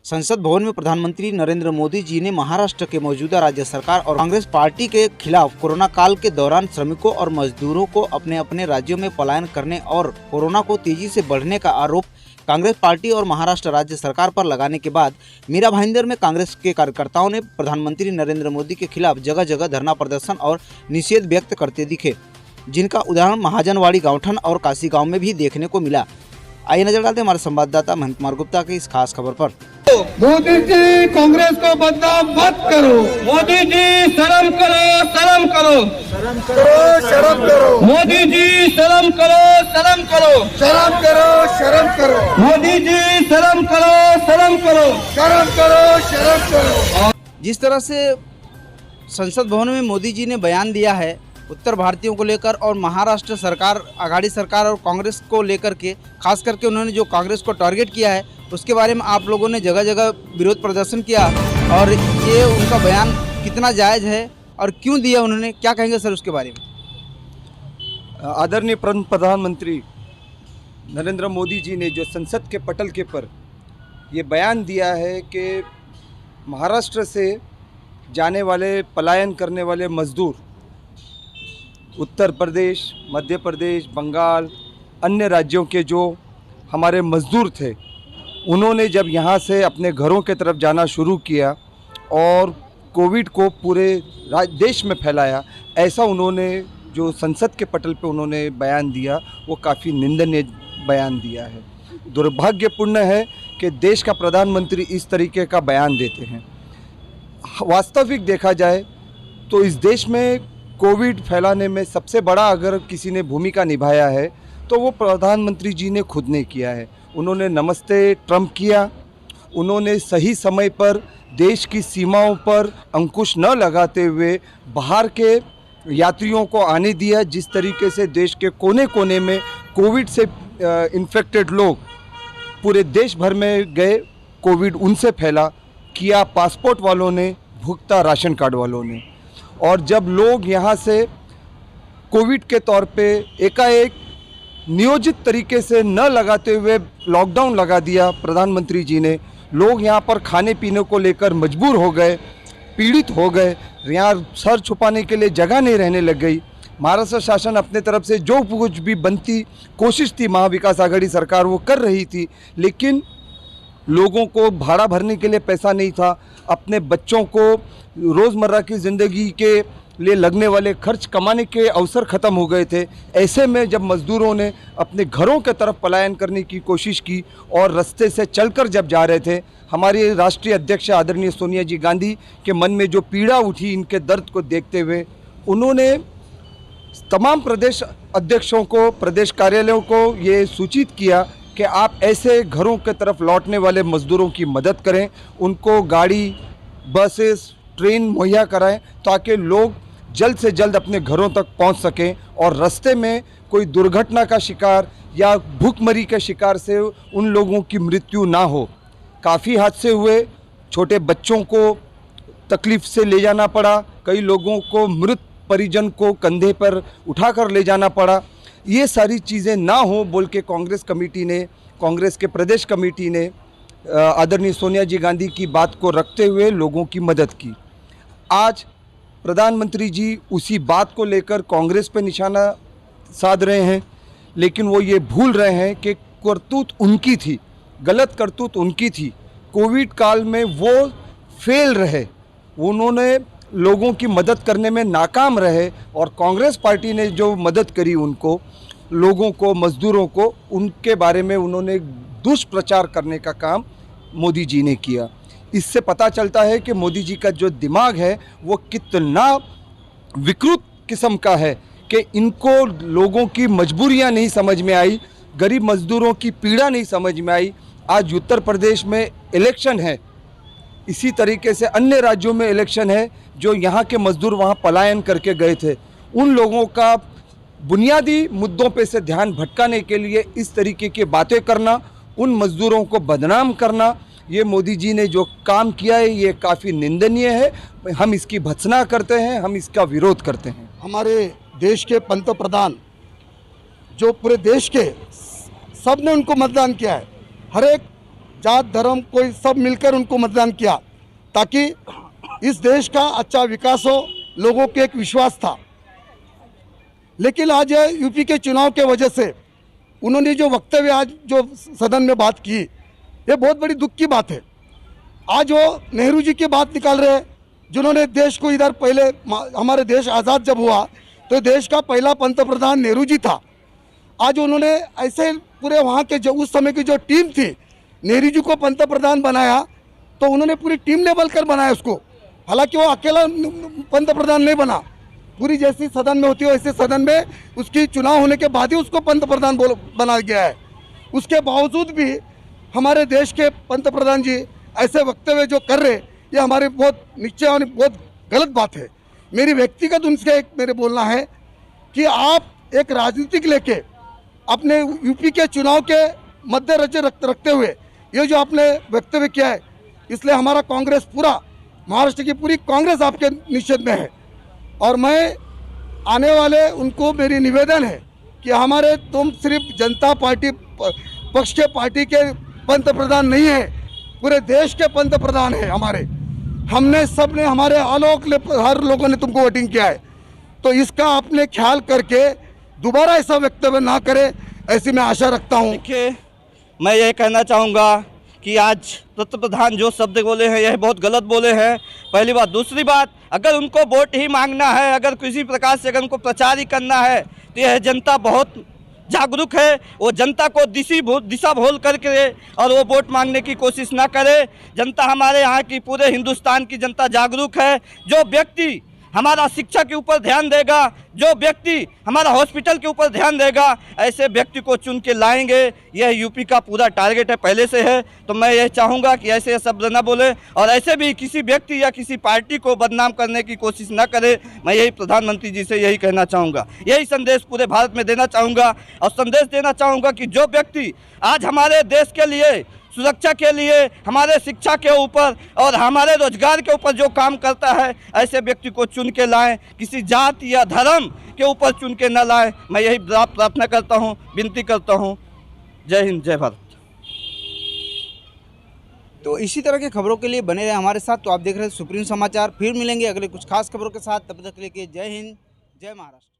संसद भवन में प्रधानमंत्री नरेंद्र मोदी जी ने महाराष्ट्र के मौजूदा राज्य सरकार और कांग्रेस पार्टी के खिलाफ कोरोना काल के दौरान श्रमिकों और मजदूरों को अपने अपने राज्यों में पलायन करने और कोरोना को तेजी से बढ़ने का आरोप कांग्रेस पार्टी और महाराष्ट्र राज्य सरकार पर लगाने के बाद मीरा भाईंदर में कांग्रेस के कार्यकर्ताओं ने प्रधानमंत्री नरेंद्र मोदी के खिलाफ जगह जगह धरना प्रदर्शन और निषेध व्यक्त करते दिखे, जिनका उदाहरण महाजनवाड़ी गांवठन और काशी गांव में भी देखने को मिला। आइए नजर डालते हमारे संवाददाता महंत कुमार गुप्ता की इस खास खबर पर। मोदी जी कांग्रेस को बदनाम मत करो। मोदी जी शर्म करो, शर्म करो, शर्म करो, शर्म करो। मोदी जी शर्म करो, शर्म करो, शर्म करो, शर्म करो। मोदी जी शर्म करो, शर्म करो, शर्म करो, शर्म करो। जिस तरह से संसद भवन में मोदी जी ने बयान दिया है उत्तर भारतीयों को लेकर और महाराष्ट्र सरकार, आघाड़ी सरकार और कांग्रेस को लेकर के, खास करके उन्होंने जो कांग्रेस को टारगेट किया है उसके बारे में आप लोगों ने जगह जगह विरोध प्रदर्शन किया, और ये उनका बयान कितना जायज़ है और क्यों दिया उन्होंने, क्या कहेंगे सर उसके बारे में? आदरणीय प्रधानमंत्री नरेंद्र मोदी जी ने जो संसद के पटल के पर ये बयान दिया है कि महाराष्ट्र से जाने वाले, पलायन करने वाले मजदूर उत्तर प्रदेश, मध्य प्रदेश, बंगाल, अन्य राज्यों के जो हमारे मजदूर थे, उन्होंने जब यहाँ से अपने घरों के तरफ जाना शुरू किया और कोविड को पूरे देश में फैलाया, ऐसा उन्होंने जो संसद के पटल पे उन्होंने बयान दिया वो काफ़ी निंदनीय बयान दिया है। दुर्भाग्यपूर्ण है कि देश का प्रधानमंत्री इस तरीके का बयान देते हैं। वास्तविक देखा जाए तो इस देश में कोविड फैलाने में सबसे बड़ा अगर किसी ने भूमिका निभाया है तो वो प्रधानमंत्री जी ने खुद ने किया है। उन्होंने नमस्ते ट्रंप किया, उन्होंने सही समय पर देश की सीमाओं पर अंकुश न लगाते हुए बाहर के यात्रियों को आने दिया। जिस तरीके से देश के कोने कोने में कोविड से इन्फेक्टेड लोग पूरे देश भर में गए, कोविड उनसे फैला, किया पासपोर्ट वालों ने, भुगता राशन कार्ड वालों ने। और जब लोग यहाँ से कोविड के तौर पे एकाएक नियोजित तरीके से न लगाते हुए लॉकडाउन लगा दिया प्रधानमंत्री जी ने, लोग यहाँ पर खाने पीने को लेकर मजबूर हो गए, पीड़ित हो गए, यहाँ सर छुपाने के लिए जगह नहीं रहने लग गई। महाराष्ट्र शासन अपने तरफ से जो कुछ भी बनती कोशिश थी महाविकास आघाड़ी सरकार वो कर रही थी, लेकिन लोगों को भाड़ा भरने के लिए पैसा नहीं था, अपने बच्चों को रोज़मर्रा की ज़िंदगी के लिए लगने वाले खर्च कमाने के अवसर ख़त्म हो गए थे। ऐसे में जब मज़दूरों ने अपने घरों के तरफ पलायन करने की कोशिश की और रास्ते से चलकर जब जा रहे थे, हमारी राष्ट्रीय अध्यक्ष आदरणीय सोनिया जी गांधी के मन में जो पीड़ा उठी इनके दर्द को देखते हुए, उन्होंने तमाम प्रदेश अध्यक्षों को, प्रदेश कार्यालयों को ये सूचित किया कि आप ऐसे घरों के तरफ लौटने वाले मज़दूरों की मदद करें, उनको गाड़ी, बसेस, ट्रेन मुहैया कराएं ताकि लोग जल्द से जल्द अपने घरों तक पहुंच सकें और रास्ते में कोई दुर्घटना का शिकार या भूखमरी के शिकार से उन लोगों की मृत्यु ना हो। काफ़ी हादसे हुए, छोटे बच्चों को तकलीफ़ से ले जाना पड़ा, कई लोगों को मृत परिजन को कंधे पर उठाकर ले जाना पड़ा। ये सारी चीज़ें ना हो बोल के कांग्रेस कमेटी ने, कांग्रेस के प्रदेश कमेटी ने आदरणीय सोनिया जी गांधी की बात को रखते हुए लोगों की मदद की। आज प्रधानमंत्री जी उसी बात को लेकर कांग्रेस पे निशाना साध रहे हैं, लेकिन वो ये भूल रहे हैं कि करतूत उनकी थी, गलत करतूत उनकी थी। कोविड काल में वो फेल रहे, उन्होंने लोगों की मदद करने में नाकाम रहे और कांग्रेस पार्टी ने जो मदद करी उनको, लोगों को, मज़दूरों को, उनके बारे में उन्होंने दुष्प्रचार करने का काम मोदी जी ने किया। इससे पता चलता है कि मोदी जी का जो दिमाग है वो कितना विकृत किस्म का है कि इनको लोगों की मजबूरियां नहीं समझ में आई, गरीब मजदूरों की पीड़ा नहीं समझ में आई। आज उत्तर प्रदेश में इलेक्शन है, इसी तरीके से अन्य राज्यों में इलेक्शन है, जो यहाँ के मजदूर वहाँ पलायन करके गए थे, उन लोगों का बुनियादी मुद्दों पे से ध्यान भटकाने के लिए इस तरीके की बातें करना, उन मजदूरों को बदनाम करना, ये मोदी जी ने जो काम किया है ये काफ़ी निंदनीय है। हम इसकी भर्त्सना करते हैं, हम इसका विरोध करते हैं। हमारे देश के पंतप्रधान जो पूरे देश के सब ने उनको मतदान किया है, हर एक जात धर्म कोई सब मिलकर उनको मतदान किया ताकि इस देश का अच्छा विकास हो, लोगों को एक विश्वास था। लेकिन आज यूपी के चुनाव के वजह से उन्होंने जो वक्तव्य आज जो सदन में बात की, ये बहुत बड़ी दुख की बात है। आज वो नेहरू जी की बात निकाल रहे हैं, जिन्होंने देश को इधर पहले, हमारे देश आज़ाद जब हुआ तो देश का पहला पंतप्रधान नेहरू जी था। आज उन्होंने ऐसे पूरे वहाँ के जो उस समय की जो टीम थी, नेहरू जी को पंतप्रधान बनाया तो उन्होंने पूरी टीम ने बल कर बनाया उसको। हालांकि वो अकेला पंतप्रधान नहीं बना, पूरी जैसी सदन में होती है वैसे सदन में उसकी चुनाव होने के बाद ही उसको पंतप्रधान बना गया है। उसके बावजूद भी हमारे देश के पंतप्रधान जी ऐसे वक्तव्य जो कर रहे, ये हमारे बहुत निश्चय और बहुत गलत बात है। मेरी व्यक्तिगत उनसे एक मेरे बोलना है कि आप एक राजनीतिक लेके अपने यूपी के चुनाव के मद्देनजर रखते हुए ये जो आपने वक्तव्य किया है, इसलिए हमारा कांग्रेस पूरा, महाराष्ट्र की पूरी कांग्रेस आपके निषेध में है। और मैं आने वाले उनको मेरी निवेदन है कि हमारे तुम सिर्फ जनता पार्टी पक्ष के पार्टी के पंतप्रधान नहीं है, पूरे देश के पंतप्रधान है हमारे। हमने सब ने, हमारे हर लोगों ने तुमको वोटिंग किया है, तो इसका आपने ख्याल करके दोबारा ऐसा वक्तव्य ना करे, ऐसी मैं आशा रखता हूँ। देखिए, मैं ये कहना चाहूँगा कि आज पंतप्रधान जो शब्द बोले हैं यह बहुत गलत बोले हैं, पहली बात। दूसरी बात, अगर उनको वोट ही मांगना है, अगर किसी प्रकार से अगर उनको प्रचार ही करना है, तो यह जनता बहुत जागरूक है। वो जनता को दिशा भूल करके और वो वोट मांगने की कोशिश ना करे। जनता हमारे यहाँ की, पूरे हिंदुस्तान की जनता जागरूक है। जो व्यक्ति हमारा शिक्षा के ऊपर ध्यान देगा, जो व्यक्ति हमारा हॉस्पिटल के ऊपर ध्यान देगा, ऐसे व्यक्ति को चुन के लाएंगे। यह यूपी का पूरा टारगेट है, पहले से है। तो मैं यह चाहूँगा कि ऐसे शब्द ना बोले और ऐसे भी किसी व्यक्ति या किसी पार्टी को बदनाम करने की कोशिश ना करे। मैं यही प्रधानमंत्री जी से यही कहना चाहूँगा, यही संदेश पूरे भारत में देना चाहूँगा। और संदेश देना चाहूँगा कि जो व्यक्ति आज हमारे देश के लिए, सुरक्षा के लिए, हमारे शिक्षा के ऊपर और हमारे रोजगार के ऊपर जो काम करता है, ऐसे व्यक्ति को चुन के लाएं, किसी जात या धर्म के ऊपर चुन के न लाएं। मैं यही प्रार्थना करता हूं, विनती करता हूं। जय हिंद, जय भारत। तो इसी तरह की खबरों के लिए बने रहे हमारे साथ। तो आप देख रहे हैं सुप्रीम समाचार। फिर मिलेंगे अगले कुछ खास खबरों के साथ, तब तक के लिए जय हिंद, जय महाराष्ट्र।